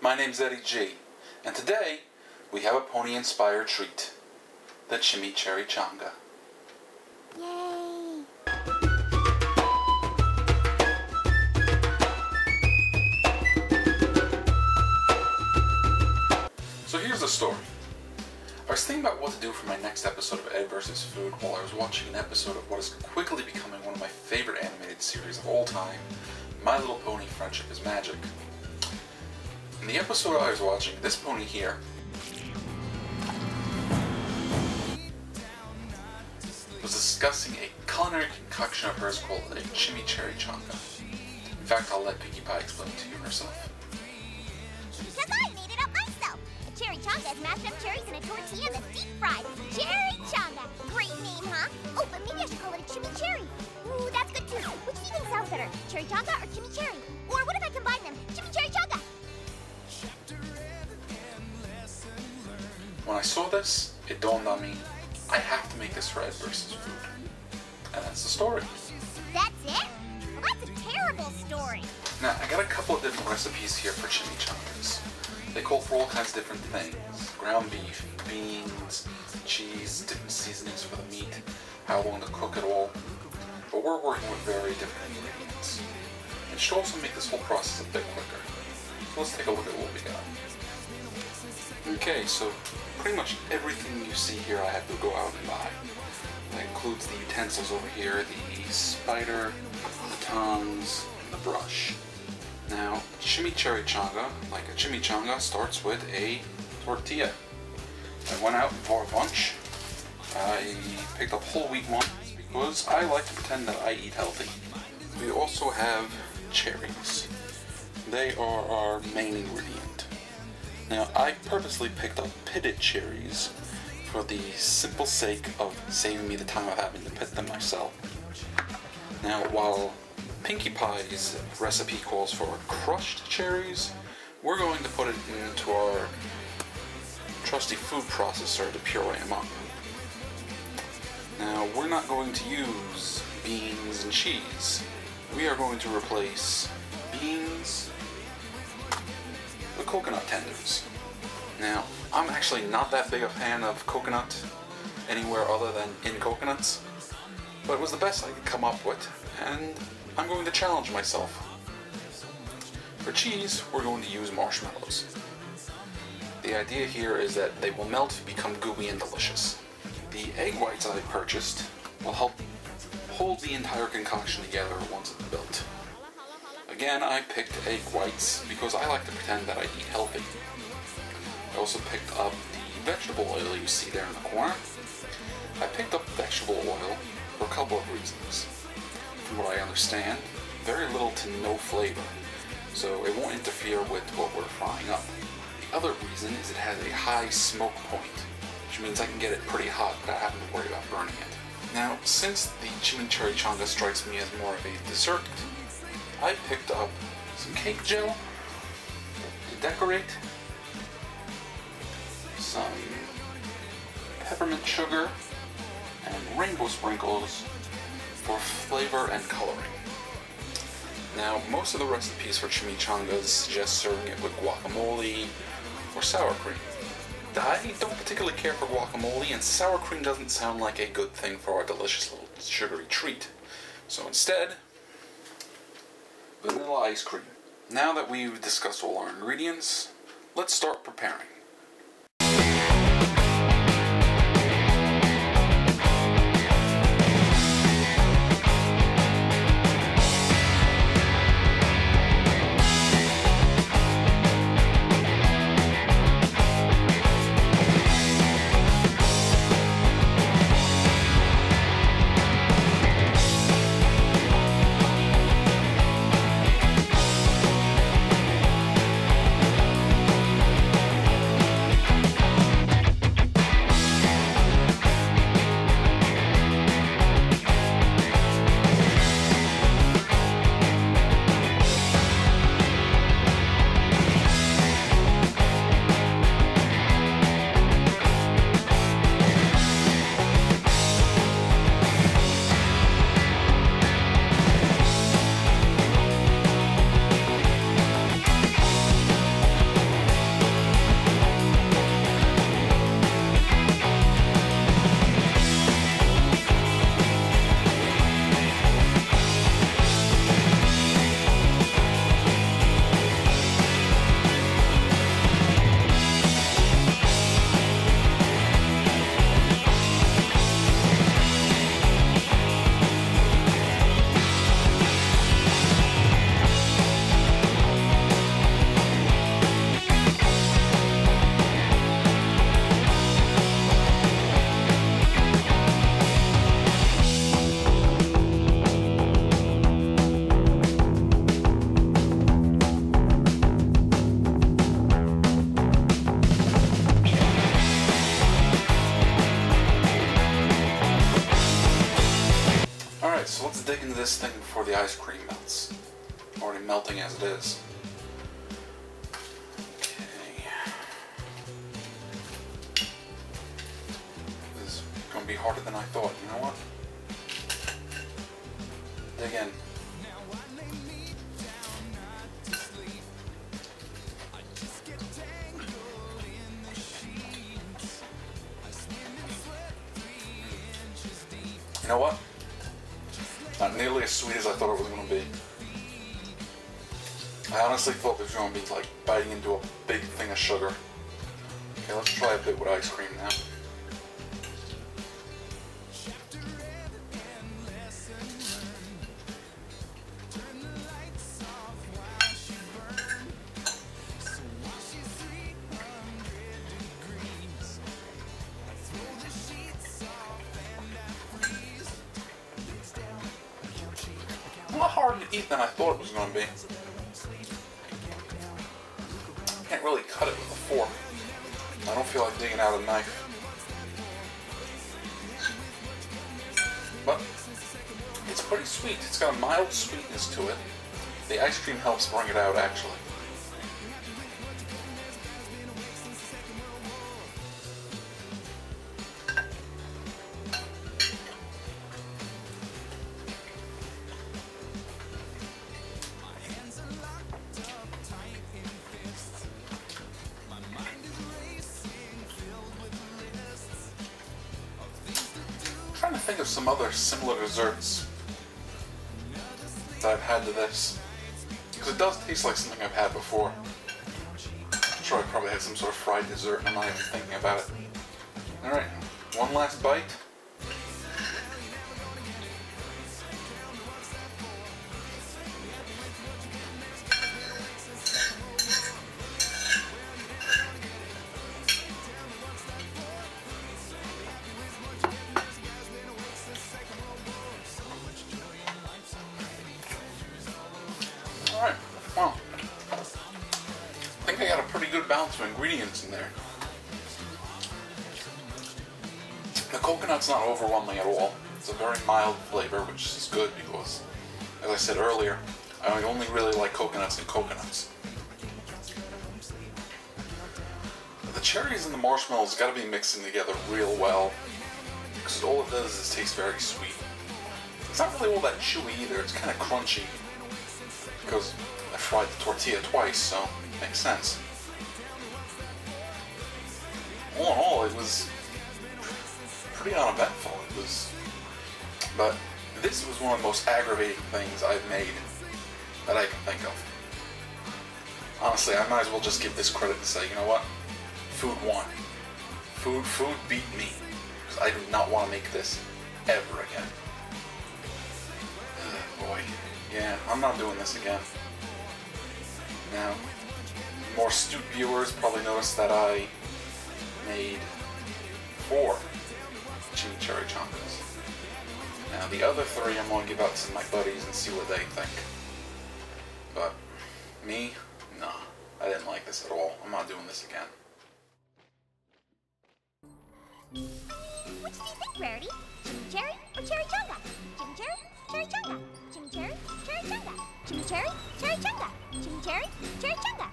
My name's Eddie G, and today we have a pony-inspired treat, the Chimicherrychanga. Yay! So here's the story. I was thinking about what to do for my next episode of Ed vs. Food while I was watching an episode of what is quickly becoming one of my favorite animated series of all time, My Little Pony: Friendship is Magic. In the episode I was watching, this pony here was discussing a culinary concoction of hers called a Chimicherrychanga. In fact, I'll let Pinkie Pie explain it to you herself. Because I made it up myself. A chimichanga is mashed up cherries in a tortilla that's deep fried. Chimichanga. Great name, huh? Oh, but maybe I should call it a chimicherry. Ooh, that's good too. Which do you think sounds better? Chimichanga or chimicherry? Or what if I combine them? Chimicherrychanga. When I saw this, it dawned on me, I have to make this for Ed vs. Food. And that's the story. That's it? Well, that's a terrible story. Now, I got a couple of different recipes here for chimichangas. They call for all kinds of different things. Ground beef, beans, cheese, different seasonings for the meat, how long to cook it all. But we're working with very different ingredients. It should also make this whole process a bit quicker. So let's take a look at what we got. Okay, so pretty much everything you see here I had to go out and buy. That includes the utensils over here, the spider, the tongs, and the brush. Now, chimicherrychanga, like a chimichanga, starts with a tortilla. I went out and bought a bunch. I picked up whole wheat ones because I like to pretend that I eat healthy. We also have cherries. They are our main ingredient. Now, I purposely picked up pitted cherries for the simple sake of saving me the time of having to pit them myself. Now, while Pinkie Pie's recipe calls for crushed cherries, we're going to put it into our trusty food processor to puree them up. Now, we're not going to use beans and cheese. We are going to replace beans with coconut tenders. Now, I'm actually not that big a fan of coconut anywhere other than in coconuts, but it was the best I could come up with, and I'm going to challenge myself. For cheese, we're going to use marshmallows. The idea here is that they will melt, become gooey and delicious. The egg whites I purchased will help hold the entire concoction together once it's built. Again, I picked egg whites because I like to pretend that I eat healthy. I also picked up the vegetable oil you see there in the corner. I picked up vegetable oil for a couple of reasons. From what I understand, very little to no flavor, so it won't interfere with what we're frying up. The other reason is it has a high smoke point, which means I can get it pretty hot without having to worry about burning it. Now, since the chimicherrychanga strikes me as more of a dessert, I picked up some cake gel to decorate, some peppermint sugar, and rainbow sprinkles for flavor and coloring. Now, most of the recipes for chimichangas suggest serving it with guacamole or sour cream. I don't particularly care for guacamole, and sour cream doesn't sound like a good thing for our delicious little sugary treat. So instead, vanilla ice cream. Now that we've discussed all our ingredients, let's start preparing. into this thing before the ice cream melts. Already melting as it is. Okay. This is going to be harder than I thought. You know what? Dig in. You know what? Not nearly as sweet as I thought it was going to be. I honestly thought this was going to be like biting into a big thing of sugar. Okay, let's try a bit with ice cream now. A lot harder to eat than I thought it was going to be. Can't really cut it with a fork. I don't feel like digging out a knife. But it's pretty sweet. It's got a mild sweetness to it. The ice cream helps bring it out, actually. I'm trying to think of some other similar desserts that I've had to this, because it does taste like something I've had before. I'm sure I probably had some sort of fried dessert and I'm not even thinking about it. Alright, one last bite. Alright, well, I think I got a pretty good balance of ingredients in there. The coconut's not overwhelming at all. It's a very mild flavor, which is good because, as I said earlier, I only really like coconuts and coconuts. The cherries and the marshmallows got to be mixing together real well, because all it does is taste very sweet. It's not really all that chewy either, it's kind of crunchy. Because I fried the tortilla twice, so it makes sense. All in all, it was pretty uneventful. But this was one of the most aggravating things I've made that I can think of. Honestly, I might as well just give this credit and say, you know what? Food won. Food beat me. Because I do not want to make this ever again. Boy. Yeah, I'm not doing this again. Now, more astute viewers probably noticed that I made 4 Chimicherrychangas. Now, the other 3 I'm going to give out to my buddies and see what they think. But, me, nah, I didn't like this at all. I'm not doing this again. What do you think, Rarity? Chimicherry or Cherrychanga? Chimicherry, Cherrychanga. Chimicherry, Cherrychanga. Chimicherry, Cherrychanga. Chimicherry, Cherrychanga.